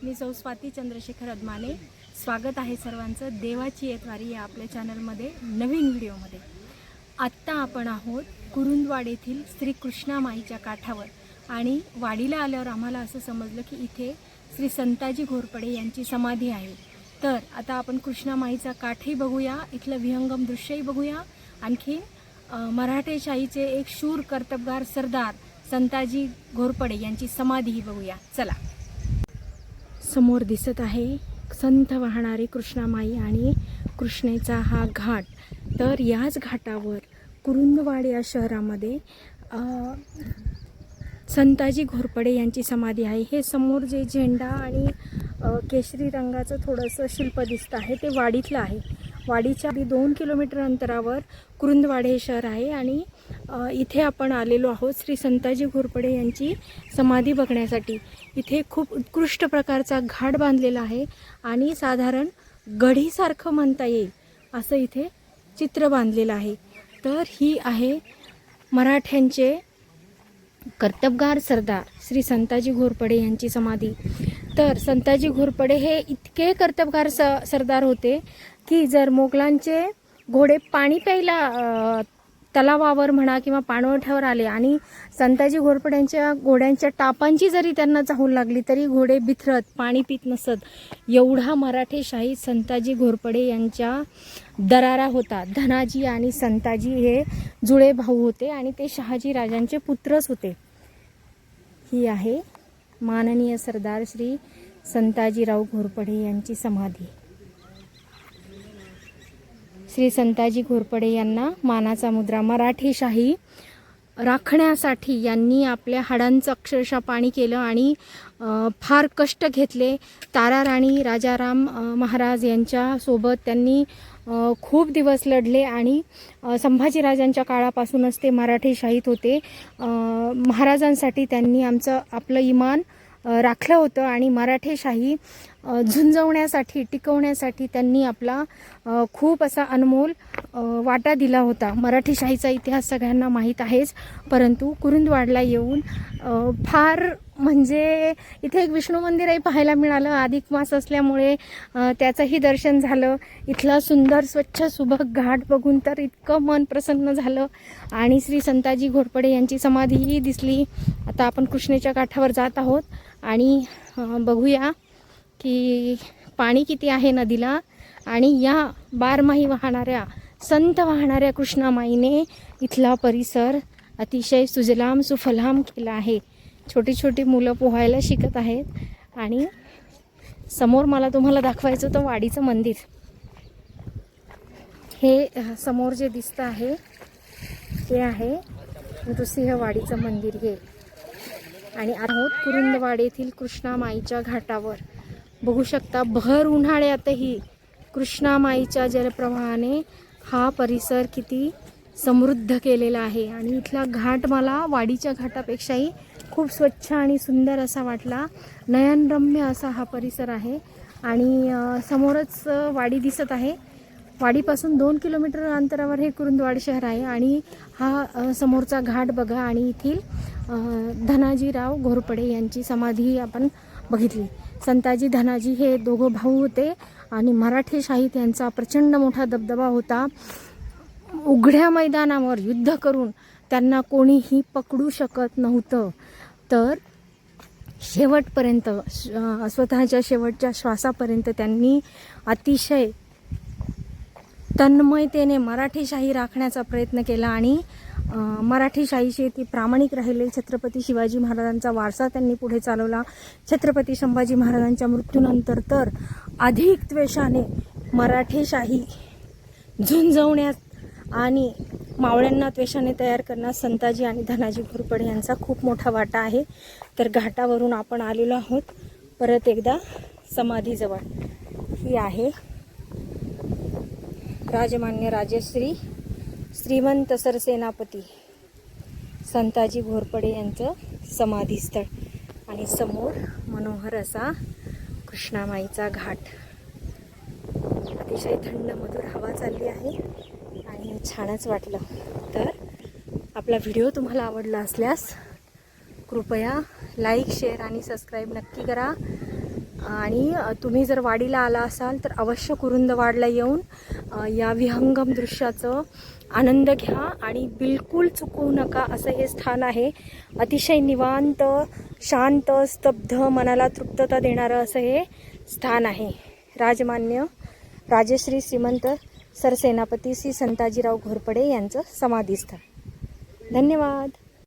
मी सौ स्वाती चंद्रशेखर अदमाने। स्वागत आहे सर्वांचं देवाची येतवारी या आपल्या चॅनलमध्ये नवीन व्हिडिओमध्ये। आत्ता आपण आहोत कुरुंदवाड येथील श्री कृष्णामाईच्या काठावर आणि वाडीला आल्यावर आम्हाला असं समजलं की इथे श्री संताजी घोरपडे यांची समाधी आहे। तर आता आपण कृष्णामाईचा काठही बघूया, इथलं विहंगम दृश्यही बघूया, आणखी मराठेशाहीचे एक शूर कर्तबगार सरदार संताजी घोरपडे यांची समाधीही बघूया। चला, समोर दिसत आहे संत वाहणारी कृष्णामाई आणि कृष्णेचा हा घाट। तर याच घाटावर कुरुंदवाड या शहरामध्ये संताजी घोरपडे यांची समाधी आहे। हे समोर जे झेंडा आणि केशरी रंगाचं थोडंसं शिल्प दिसतं आहे ते वाडीतलं आहे। वाडीच्या 2 किलोमीटर अंतरावर कुरुंदवाड हे शहर आहे आणि इथे आपण आलेलो आहोत श्री संताजी घोरपडे यांची समाधी बघण्यासाठी। इथे खूप उत्कृष्ट प्रकारचा घाट बांधलेला आहे आणि साधारण गढीसारखं म्हणता येईल असं इथे चित्र बांधलेलं आहे। तर ही आहे मराठ्यांचे कर्तबगार सरदार श्री संताजी घोरपडे यांची समाधी। तर संताजी घोरपडे हे इतके कर्तबगार सरदार होते की जर मोगलांचे घोडे पाणी प्यायला तलावावर म्हणा किंवा पाणवठ्यावर आले आणि संताजी घोरपड्यांच्या घोड्यांच्या टापांची जरी त्यांना चाहूल लागली तरी घोडे बिथरत पाणी पित नसत, एवढा मराठेशाही संताजी घोरपडे यांच्या दरारा होता। धनाजी आणि संताजी हे जुळे भाऊ होते आणि ते शहाजी राजांचे पुत्रच होते। ही आहे माननीय सरदार श्री संताजीराव घोरपडे यांची समाधी। श्री संताजी घोरपडे यांना मानाचा मुद्रा। मराठेशाही राखण्यासाठी यांनी आपल्या हाडांचं अक्षरशः पाणी केलं आणि फार कष्ट घेतले। ताराराणी राजाराम महाराज यांच्या सोबत त्यांनी खूप दिवस लढले आणि संभाजीराजांच्या काळापासूनच ते मराठेशाहीत होते। महाराजांसाठी त्यांनी आपलं इमान राखलं होतं आणि मराठेशाही झुंजवण्यासाठी टिकवण्यासाठी त्यांनी आपला खूप असा अनमोल वाटा दिला होता। मराठेशाहीचा इतिहास सगळ्यांना माहीत आहेच, परंतु कुरुंदवाडला येऊन फार म्हणजे इथे एक विष्णू मंदिरही पाहायला मिळालं। अधिक मास असल्यामुळे त्याचंही दर्शन झालं। इथला सुंदर स्वच्छ सुबक घाट बघून तर इतकं मन प्रसन्न झालं आणि श्री संताजी घोरपडे यांची समाधीही दिसली। आता आपण कृष्णेच्या काठावर जात आहोत आणि बघूया की पाणी किती आहे नदीला आणि या बारमाही वाहणाऱ्या संत वाहणाऱ्या कृष्णामाईने इथला परिसर अतिशय सुजलाम सुफलाम केला आहे। छोटी छोटी मुलं पोहायला शिकत आहेत आणि समोर मला तुम्हाला दाखवायचं होतं वाडीचं मंदिर। हे समोर जे दिसतं आहे ते आहे नृसिंहवाडीचं मंदिर हे। आणि आहोत कुरुंदवाड येथील कृष्णामाईच्या घाटावर। बघू शकता भर उन्हाळ्यातही कृष्णामाईच्या जलप्रवाहाने हा परिसर किती समृद्ध केलेला आहे। आणि इथला घाट मला वाडीच्या घाटापेक्षाही खूप स्वच्छ आणि सुंदर असा वाटला। नयनरम्य असा हा परिसर आहे आणि समोरच वाडी दिसत आहे। वाडीपासून 2 किलोमीटर अंतरावर हे कुरुंदवाड शहर आहे आणि हा समोरचा घाट बघा आणि येथील धनाजीराव घोरपडे यांची समाधी आपण बघितली। संताजी धनाजी हे दोघं भाऊ होते आणि मराठेशाहीत यांचा प्रचंड मोठा दबदबा होता। उघड्या मैदानावर युद्ध करून त्यांना कोणीही पकडू शकत नव्हतं। तर शेवटपर्यंत स्वतःच्या शेवटच्या श्वासापर्यंत त्यांनी अतिशय तन्मयतेने मराठेशाही राखण्याचा प्रयत्न केला आणि मराठेशाहीशी ती प्रामाणिक राहिले। छत्रपती शिवाजी महाराजांचा वारसा त्यांनी पुढे चालवला। छत्रपती संभाजी महाराजांच्या मृत्यूनंतर तर अधिक द्वेषाने मराठेशाही झुंजवण्यात आणि मावळ्यांना द्वेषाने तयार करण्यात संताजी आणि धनाजी घोरपडे यांचा खूप मोठा वाटा आहे। तर घाटावरून आपण आलेलो आहोत परत एकदा समाधीजवळ। ही आहे राजमान्य राजश्री श्रीमंत सरसेनापती संताजी घोरपडे यांचं समाधीस्थळ आणि समोर मनोहर असा कृष्णामाईचा घाट। अतिशय थंड मधुर हवा चालली आहे आणि छानच वाटलं। तर आपला व्हिडिओ तुम्हाला आवडला असल्यास कृपया लाईक शेअर आणि सबस्क्राईब नक्की करा आणि तुम्ही जर वाडीला आला असाल तर अवश्य कुरुंदवाडला येऊन या विहंगम दृश्याचं आनंद घ्या आणि बिलकुल चुकवू नका. असं हे स्थान आहे. अतिशय निवांत, शांत, स्तब्ध, मनाला तृप्तता देणारं असं हे स्थान आहे. राजमान्य राजश्री श्रीमंत सरसेनापती श्री संताजीराव घोरपडे यांचं समाधीस्थळ. धन्यवाद.